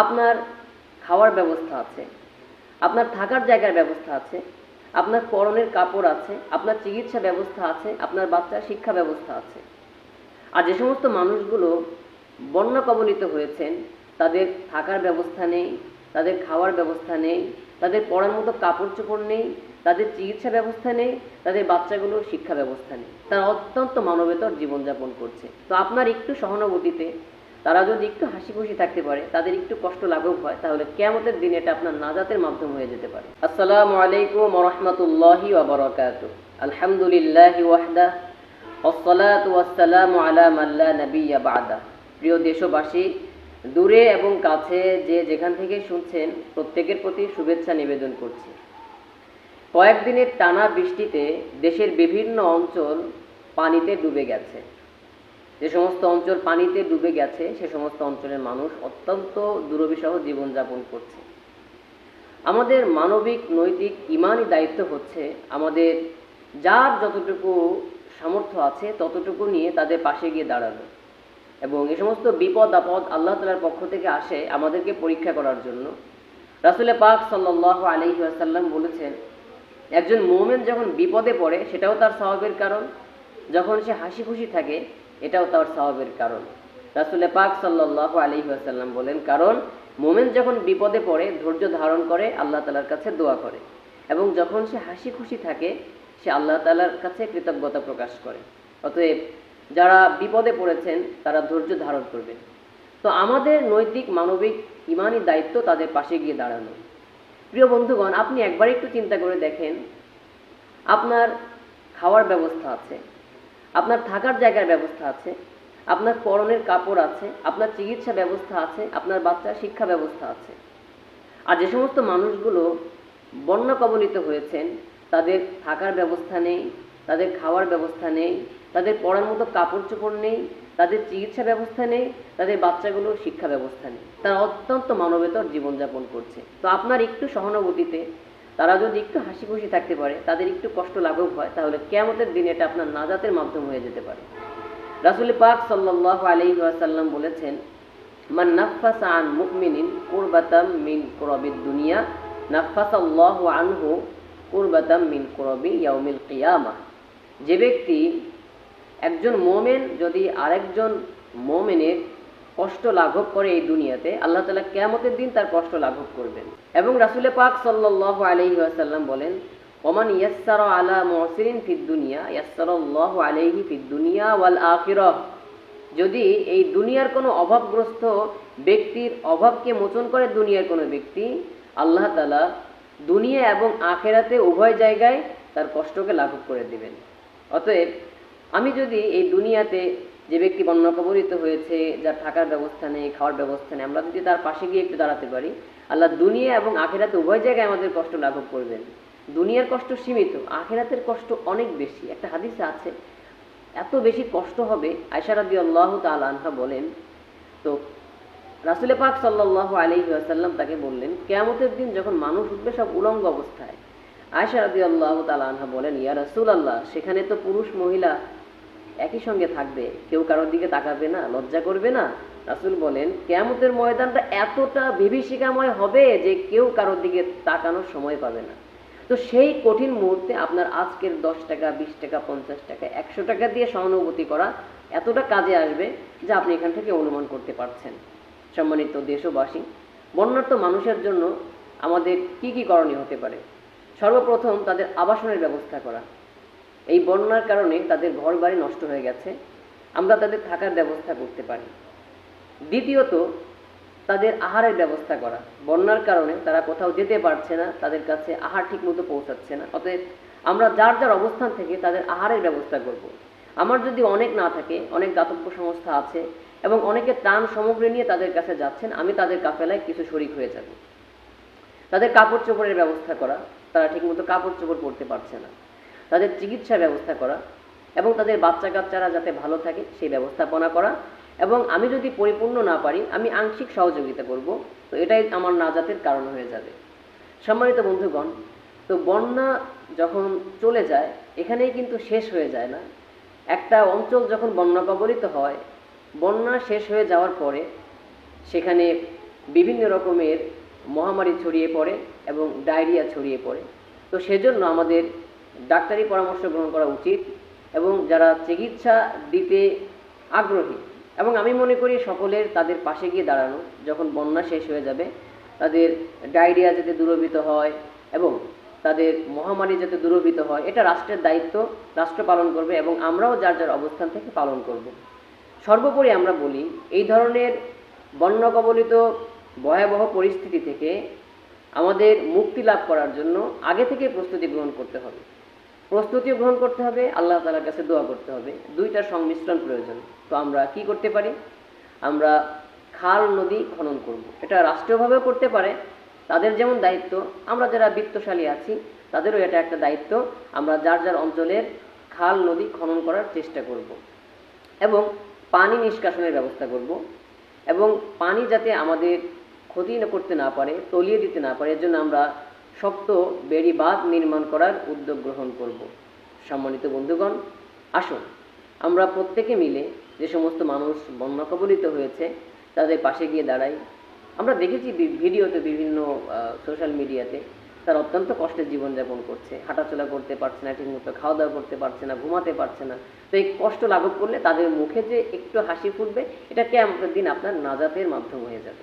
আপনার খাওয়ার ব্যবস্থা আছে, আপনার থাকার জায়গার ব্যবস্থা আছে, আপনার পরনের কাপড় আছে, আপনার চিকিৎসা ব্যবস্থা আছে, আপনার বাচ্চার শিক্ষা ব্যবস্থা আছে। আর যে সমস্ত মানুষগুলো বন্যা কবলিত হয়েছেন তাদের থাকার ব্যবস্থা নেই, তাদের খাওয়ার ব্যবস্থা নেই, তাদের পরার মতো কাপড় চোপড় নেই, তাদের চিকিৎসা ব্যবস্থা নেই, তাদের বাচ্চাগুলোর শিক্ষা ব্যবস্থা নেই, তারা অত্যন্ত মানবেতর জীবনযাপন করছে। তো আপনার একটু সহানুভূতিতে তারা যদি একটু হাসি খুশি থাকতে পারে, তাদের একটু কষ্ট লাঘব হয়, তাহলে কিয়ামতের দিন এটা আপনার নাজাতের মাধ্যম হয়ে যেতে পারে। আসসালামু আলাইকুম ওয়া রাহমাতুল্লাহি ওয়া বারাকাতুহু। আলহামদুলিল্লাহি ওয়াহদা ওয়াসসালাতু ওয়াসসালামু আলা মান লা নাবিয়্যা বা'দা। প্রিয় দেশবাসী, দূরে এবং কাছে যে যেখান থেকে শুনছেন, প্রত্যেকের প্রতি শুভেচ্ছা নিবেদন করছি। কয়েকদিনের টানা বৃষ্টিতে দেশের বিভিন্ন অঞ্চল পানিতে ডুবে গেছে। যে সমস্ত অঞ্চল পানিতে ডুবে গেছে সে সমস্ত অঞ্চলের মানুষ অত্যন্ত দুর্বিষহ জীবনযাপন করছে। আমাদের মানবিক, নৈতিক, ঈমানি দায়িত্ব হচ্ছে আমাদের যার যতটুকু সামর্থ্য আছে ততটুকু নিয়ে তাদের পাশে গিয়ে দাঁড়ানো, এবং এই সমস্ত বিপদ আপদ আল্লাহ তাআলার পক্ষ থেকে আসে আমাদেরকে পরীক্ষা করার জন্য। রাসূল পাক সাল্লাল্লাহু আলাইহি ওয়াসাল্লাম বলেছেন, একজন মুমিন যখন বিপদে পড়ে সেটাও তার সওয়াবের কারণ, যখন সে হাসি খুশি থাকে এটাও তার সওয়াবের কারণ। রাসূল পাক সাল্লাল্লাহু আলাইহি ওয়াসাল্লাম বলেন, কারণ মুমিন যখন বিপদে পড়ে ধৈর্য ধারণ করে আল্লাহ তাআলার কাছে দোয়া করে, এবং যখন সে হাসি খুশি থাকে সে আল্লাহ তাআলার কাছে কৃতজ্ঞতা প্রকাশ করে। অতএব যারা বিপদে পড়েছেন তারা ধৈর্য ধারণ করবেন। তো আমাদের নৈতিক, মানবিক, ঈমানি দায়িত্ব তাদের পাশে গিয়ে দাঁড়ানো। প্রিয় বন্ধুগণ, আপনি একবার একটু চিন্তা করে দেখেন, আপনার খাওয়ার ব্যবস্থা আছে, আপনার থাকার জায়গার ব্যবস্থা আছে, আপনার পরনের কাপড় আছে, আপনার চিকিৎসা ব্যবস্থা আছে, আপনার বাচ্চার শিক্ষা ব্যবস্থা আছে। আর যে সমস্ত মানুষগুলো বন্যা কবলিত হয়েছেন তাদের থাকার ব্যবস্থা নেই, তাদের খাওয়ার ব্যবস্থা নেই, তাদের পরার মতো কাপড় চোপড় নেই, তাদের চিকিৎসা ব্যবস্থা নেই, তাদের বাচ্চাগুলোর শিক্ষা ব্যবস্থা নেই, তারা অত্যন্ত মানবেতর জীবনযাপন করছে। তো আপনার একটু সহানুভূতিতে তারা যদি একটু হাসি খুশি থাকতে পারে, তাদের একটু কষ্ট লাঘব হয়, তাহলে কিয়ামতের দিন এটা আপনার নাজাতের মাধ্যম হয়ে যেতে পারে। রাসূল পাক সাল্লাল্লাহু আলাইহি ওয়াসাল্লাম বলেছেন, মান নাফাসা আন মুমিনিন কুরবাতাম মিন কুরাবিদ দুনিয়া নাফাসাল্লাহু আনহু কুরবাতাম মিন কুরাবি ইয়াউমিল কিয়ামাহ। যে ব্যক্তি, একজন মুমিন যদি আরেকজন মুমিনের কষ্ট লাঘব করে এই দুনিয়াতে, আল্লাহ তাআলা কিয়ামতের দিন তার কষ্ট লাঘব করবেন। এবং রাসূল পাক সাল্লাল্লাহু আলাইহি ওয়াসাল্লাম বলেন, ওমান ইয়াসসারা আলা মুসিরিন ফিদ দুনিয়া ইয়াসসারাল্লাহু আলাইহি ফিদ দুনিয়া ওয়াল আখিরাহ। যদি এই দুনিয়ার কোনো অভাবগ্রস্ত ব্যক্তির অভাবকে মোচন করে দুনিয়ার কোনো ব্যক্তি, আল্লাহ তাআলা দুনিয়া এবং আখিরাতে উভয় জায়গায় তার কষ্টকে লাঘব করে দিবেন। অতএব আমি যদি এই দুনিয়াতে যে ব্যক্তি বন্যা কবলিত হয়েছে, যার থাকার ব্যবস্থা নেই, খাওয়ার ব্যবস্থা নেই, আমরা যদি তার পাশে গিয়ে একটু দাঁড়াতে পারি, আল্লাহ দুনিয়া এবং আখিরাতে উভয় জায়গায় আমাদের কষ্ট লাঘব করবেন। দুনিয়ার কষ্ট সীমিত, আখিরাতের কষ্ট অনেক বেশি। একটা হাদিসে আছে, এত বেশি কষ্ট হবে। আয়েশা রাদিয়াল্লাহু তাআলা আনহা বলেন, তো রাসূল পাক সাল্লাল্লাহু আলাইহি ওয়াসাল্লাম তাকে বললেন, কিয়ামতের দিন যখন মানুষ উঠবে সব উলঙ্গ অবস্থায়। আয়েশা রাদিয়াল্লাহু তাআলা আনহা বলেন, ইয়া রাসূলুল্লাহ, সেখানে তো পুরুষ মহিলা একই সঙ্গে থাকবে, কেউ কারোর দিকে তাকাবে না, লজ্জা করবে না? রাসূল বলেন, কিয়ামতের ময়দানটা এতটা বিভীষিকাময় হবে যে কেউ কারোর দিকে তাকানোর সময় পাবে না। তো সেই কঠিন মুহূর্তে আপনার আজকের 10 টাকা, 20 টাকা, 50 টাকা, 100 টাকা দিয়ে সহানুভূতি করা এতটা কাজে আসবে যা আপনি এখান থেকে অনুমান করতে পারছেন। সম্মানিত দেশবাসী, বন্যার্ত মানুষের জন্য আমাদের কি কি করণীয় হতে পারে? সর্বপ্রথম তাদের আবাসনের ব্যবস্থা করা। এই বন্যার কারণে তাদের ঘর বাড়ি নষ্ট হয়ে গেছে, আমরা তাদের থাকার ব্যবস্থা করতে পারি। দ্বিতীয়ত, তাদের আহারের ব্যবস্থা করা। বন্যার কারণে তারা কোথাও যেতে পারছে না, তাদের কাছে আহার ঠিক মতো পৌঁছাচ্ছে না। অতএব আমরা যার যার অবস্থান থেকে তাদের আহারের ব্যবস্থা করব। আমার যদি অনেক না থাকে, অনেক দাতব্য সংস্থা আছে এবং অনেকে ত্রাণ সামগ্রী নিয়ে তাদের কাছে যাচ্ছেন, আমি তাদের কাফেলায় কিছু শরীক হয়ে যাব। তাদের কাপড় চোপড়ের ব্যবস্থা করা, তারা ঠিকমতো কাপড় চোপড় পরতে পারছে না। তাদের চিকিৎসা ব্যবস্থা করা এবং তাদের বাচ্চা কাচ্চারা যাতে ভালো থাকে সেই ব্যবস্থাপনা করা, এবং আমি যদি পরিপূর্ণ না পারি আমি আংশিক সহযোগিতা করব। তো এটাই আমার নাজাতের কারণ হয়ে যাবে। সম্মানিত বন্ধুগণ, তো বন্যা যখন চলে যায় এখানেই কিন্তু শেষ হয়ে যায় না। একটা অঞ্চল যখন বন্যা কবলিত হয়, বন্যা শেষ হয়ে যাওয়ার পরে সেখানে বিভিন্ন রকমের মহামারী ছড়িয়ে পড়ে এবং ডায়রিয়া ছড়িয়ে পড়ে। তো সেজন্য আমাদের ডাক্তারি পরামর্শ গ্রহণ করা উচিত এবং যারা চিকিৎসা দিতে আগ্রহী, এবং আমি মনে করি সকলের তাদের পাশে গিয়ে দাঁড়ানো, যখন বন্যা শেষ হয়ে যাবে তাদের ডায়রিয়া যাতে দূরীভূত হয় এবং তাদের মহামারী যাতে দূরীভূত হয়, এটা রাষ্ট্রের দায়িত্ব, রাষ্ট্র পালন করবে এবং আমরাও যার যার অবস্থান থেকে পালন করব। সর্বোপরি আমরা বলি, এই ধরনের বন্যা কবলিত ভয়াবহ পরিস্থিতি থেকে আমাদের মুক্তি লাভ করার জন্য আগে থেকে প্রস্তুতি গ্রহণ করতে হবে। প্রস্তুতিও গ্রহণ করতে হবে, আল্লাহ তাআলার কাছে দোয়া করতে হবে, দুইটার সংমিশ্রণ প্রয়োজন। তো আমরা কি করতে পারি? আমরা খাল নদী খনন করব। এটা রাষ্ট্রীয়ভাবেও করতে পারে, তাদের যেমন দায়িত্ব, আমরা যারা বিত্তশালী আছি তাদেরও এটা একটা দায়িত্ব। আমরা যার যার অঞ্চলের খাল নদী খনন করার চেষ্টা করব এবং পানি নিষ্কাশনের ব্যবস্থা করব এবং পানি যাতে আমাদের ক্ষতি করতে না পারে, তলিয়ে দিতে না পারে, এর জন্য আমরা শক্ত বেড়ি বাঁধ নির্মাণ করার উদ্যোগ গ্রহণ করব। সম্মানিত বন্ধুগণ, আসুন আমরা প্রত্যেকে মিলে যে সমস্ত মানুষ বন্যা কবলিত হয়েছে তাদের পাশে গিয়ে দাঁড়াই। আমরা দেখেছি ভিডিওতে, বিভিন্ন সোশ্যাল মিডিয়াতে, তারা অত্যন্ত কষ্টের জীবনযাপন করছে, হাঁটাচলা করতে পারছে না, ঠিকমতো খাওয়া দাওয়া করতে পারছে না, ঘুমাতে পারছে না। তো এই কষ্ট লাঘব করলে তাদের মুখে যে একটু হাসি ফুটবে, এটা কিয়ামতের দিন আপনার নাজাতের মাধ্যম হয়ে যাবে।